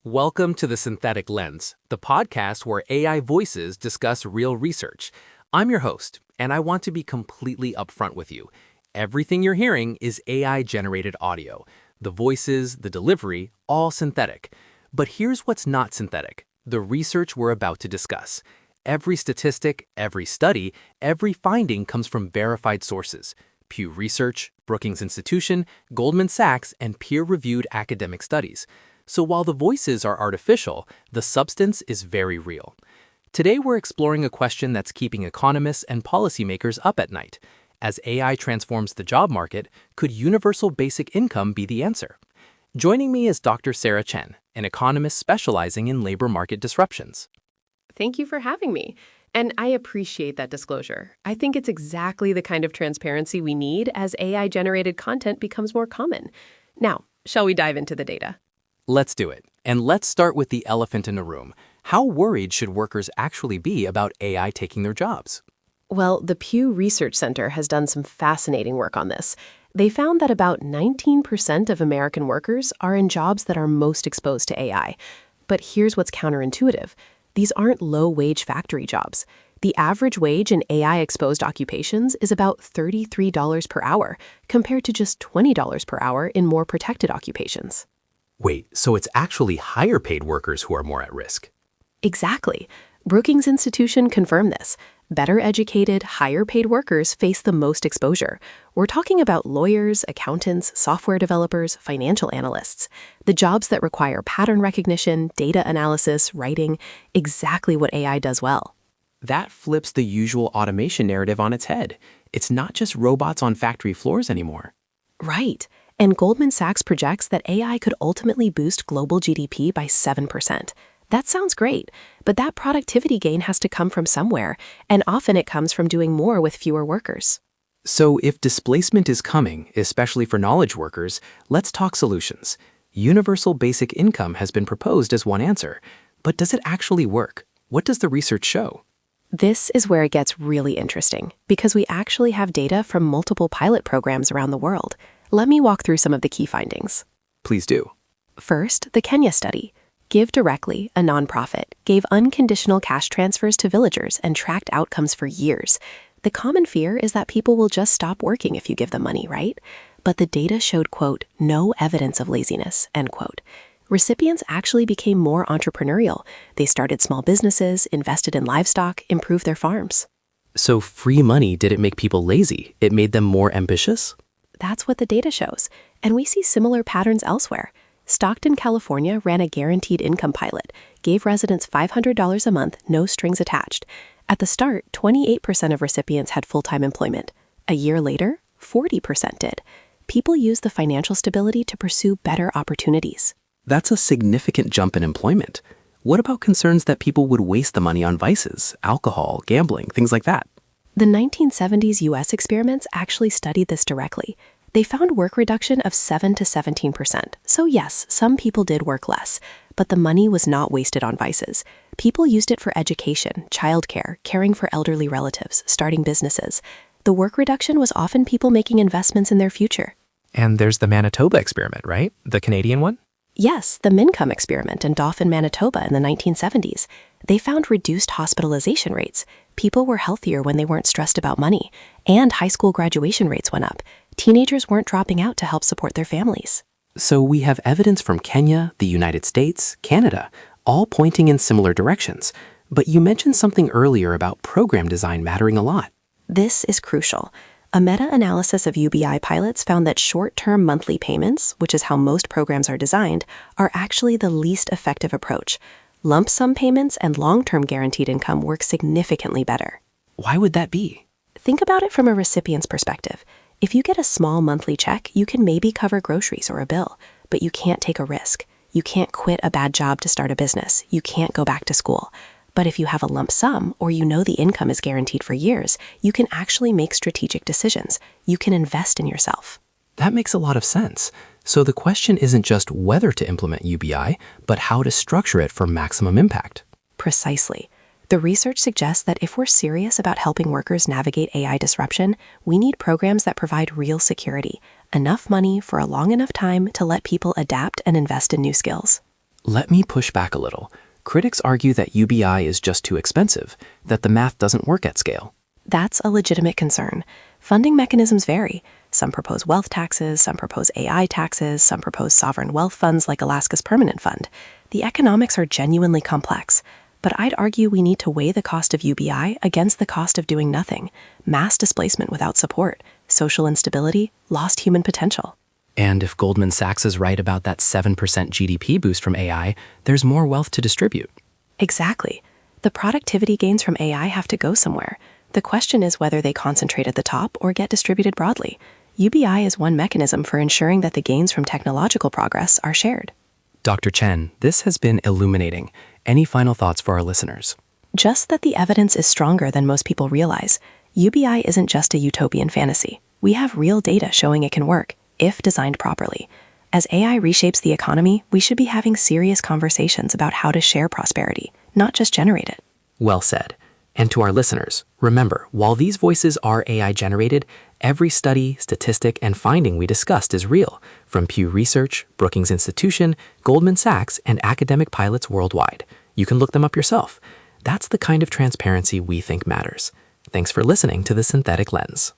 Welcome to The Synthetic Lens, the podcast where AI voices discuss real research. I'm your host, and I want to be completely upfront with you. Everything you're hearing is AI-generated audio. The voices, the delivery, all synthetic. But here's what's not synthetic: the research we're about to discuss. Every statistic, every study, every finding comes from verified sources: Pew Research, Brookings Institution, Goldman Sachs, and peer-reviewed academic studies. So while the voices are artificial, the substance is very real. Today we're exploring a question that's keeping economists and policymakers up at night. As AI transforms the job market, could universal basic income be the answer? Joining me is Dr. Sarah Chen, an economist specializing in labor market disruptions. Thank you for having me. And I appreciate that disclosure. I think it's exactly the kind of transparency we need as AI-generated content becomes more common. Now, shall we dive into the data? Let's do it. And let's start with the elephant in the room. How worried should workers actually be about AI taking their jobs? Well, the Pew Research Center has done some fascinating work on this. They found that about 19% of American workers are in jobs that are most exposed to AI. But here's what's counterintuitive. These aren't low-wage factory jobs. The average wage in AI-exposed occupations is about $33 per hour, compared to just $20 per hour in more protected occupations. Wait, so it's actually higher paid workers who are more at risk? Exactly. Brookings Institution confirmed this. Better educated, higher paid workers face the most exposure. We're talking about lawyers, accountants, software developers, financial analysts. The jobs that require pattern recognition, data analysis, writing, exactly what AI does well. That flips the usual automation narrative on its head. It's not just robots on factory floors anymore. Right. And Goldman Sachs projects that AI could ultimately boost global GDP by 7%. That sounds great, but that productivity gain has to come from somewhere, and often it comes from doing more with fewer workers. So if displacement is coming, especially for knowledge workers, let's talk solutions. Universal basic income has been proposed as one answer, but does it actually work? What does the research show? This is where it gets really interesting, because we actually have data from multiple pilot programs around the world. Let me walk through some of the key findings. Please do. First, the Kenya study. GiveDirectly, a nonprofit, gave unconditional cash transfers to villagers and tracked outcomes for years. The common fear is that people will just stop working if you give them money, right? But the data showed, quote, no evidence of laziness, end quote. Recipients actually became more entrepreneurial. They started small businesses, invested in livestock, improved their farms. So free money didn't make people lazy. It made them more ambitious? That's what the data shows. And we see similar patterns elsewhere. Stockton, California ran a guaranteed income pilot, gave residents $500 a month, no strings attached. At the start, 28% of recipients had full-time employment. A year later, 40% did. People used the financial stability to pursue better opportunities. That's a significant jump in employment. What about concerns that people would waste the money on vices, alcohol, gambling, things like that? The 1970s U.S. experiments actually studied this directly. They found work reduction of 7 to 17%. So yes, some people did work less, but the money was not wasted on vices. People used it for education, childcare, caring for elderly relatives, starting businesses. The work reduction was often people making investments in their future. And there's the Manitoba experiment, right? The Canadian one? Yes, the Mincome experiment in Dauphin, Manitoba in the 1970s. They found reduced hospitalization rates. People were healthier when they weren't stressed about money, and high school graduation rates went up. Teenagers weren't dropping out to help support their families. So we have evidence from Kenya, the United States, Canada, all pointing in similar directions. But you mentioned something earlier about program design mattering a lot. This is crucial. A meta-analysis of UBI pilots found that short-term monthly payments, which is how most programs are designed, are actually the least effective approach. Lump sum payments and long-term guaranteed income work significantly better. Why would that be? Think about it from a recipient's perspective. If you get a small monthly check, you can maybe cover groceries or a bill, but you can't take a risk. You can't quit a bad job to start a business. You can't go back to school. But if you have a lump sum, or you know the income is guaranteed for years, you can actually make strategic decisions. You can invest in yourself. That makes a lot of sense. So the question isn't just whether to implement UBI, but how to structure it for maximum impact. Precisely. The research suggests that if we're serious about helping workers navigate AI disruption, we need programs that provide real security, enough money for a long enough time to let people adapt and invest in new skills. Let me push back a little. Critics argue that UBI is just too expensive, that the math doesn't work at scale. That's a legitimate concern. Funding mechanisms vary. Some propose wealth taxes, some propose AI taxes, some propose sovereign wealth funds like Alaska's Permanent Fund. The economics are genuinely complex, but I'd argue we need to weigh the cost of UBI against the cost of doing nothing, mass displacement without support, social instability, lost human potential. And if Goldman Sachs is right about that 7% GDP boost from AI, there's more wealth to distribute. Exactly. The productivity gains from AI have to go somewhere. The question is whether they concentrate at the top or get distributed broadly. UBI is one mechanism for ensuring that the gains from technological progress are shared. Dr. Chen, this has been illuminating. Any final thoughts for our listeners? Just that the evidence is stronger than most people realize. UBI isn't just a utopian fantasy. We have real data showing it can work, if designed properly. As AI reshapes the economy, we should be having serious conversations about how to share prosperity, not just generate it. Well said. And to our listeners, remember, while these voices are AI-generated, every study, statistic, and finding we discussed is real, from Pew Research, Brookings Institution, Goldman Sachs, and academic pilots worldwide. You can look them up yourself. That's the kind of transparency we think matters. Thanks for listening to The Synthetic Lens.